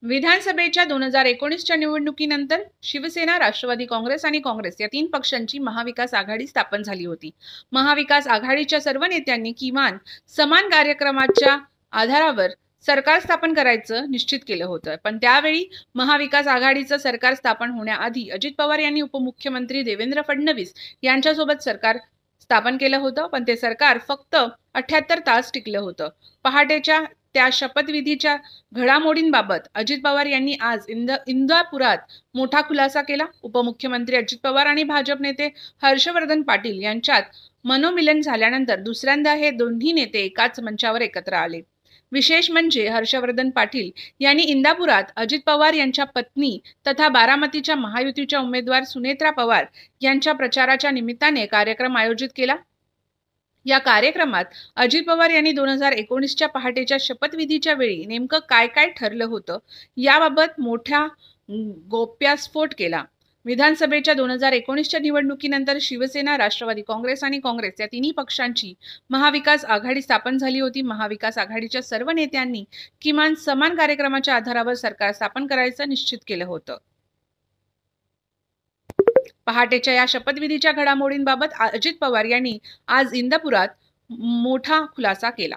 विधानसभेच्या 2019च्या निवडणुकीनंतर शिवसेना, राष्ट्रवादी काँग्रेस आणि काँग्रेस या तीन पक्षांची महाविकास आघाडी स्थापन झाली होती. महाविकास आघाडीच्या सर्व नेत्यांनी किमान समान कार्यक्रमाच्या आधारावर सरकार स्थापन करायचं निश्चित केलं होतं. पण त्यावेळी महाविकास आघाडीचं सरकार स्थापन होण्याआधी अजित पवार यांनी उपमुख्यमंत्री देवेंद्र फडणवीस यांच्यासोबत सरकार स्थापन केलं होतं. पण ते सरकार फक्त 78 तास टिकलं होतं. पहाटेच्या त्या शपथविधीच्या घडामोडींबाबत अजित पवार यांनी आज इंदापुरात मोठा खुलासा केला. उपमुख्यमंत्री अजित पवार आणि भाजप नेते हर्षवर्धन पाटील यांच्यात मनोमिलन झाल्यानंतर दुसऱ्यांदा हे दोन्ही नेते एकाच मंचावर एकत्र आले. विशेष म्हणजे हर्षवर्धन पाटील यांनी इंदापुरात अजित पवार यांच्या पत्नी तथा बारामतीच्या महायुतीच्या उमेदवार सुनेत्रा पवार यांच्या प्रचाराच्या निमित्ताने कार्यक्रम आयोजित केला. या कार्यक्रमात अजित पवार यांनी 2019च्या पहाटेच्या शपथविधीच्या वेळी नेमकं काय काय ठरलं होतं याबाबत मोठा गौप्यस्फोट केला. विधानसभेच्या 2019च्या निवडणुकीनंतर शिवसेना, राष्ट्रवादी काँग्रेस आणि काँग्रेस या तिन्ही पक्षांची महाविकास आघाडी स्थापन झाली होती. महाविकास आघाडीच्या सर्व नेत्यांनी किमान समान कार्यक्रमाच्या आधारावर सरकार स्थापन करायचं निश्चित केलं होतं. पहाटेच्या या शपथविधीच्या घडामोडींबाबत अजित पवार यांनी आज इंदापुरात मोठा खुलासा केला.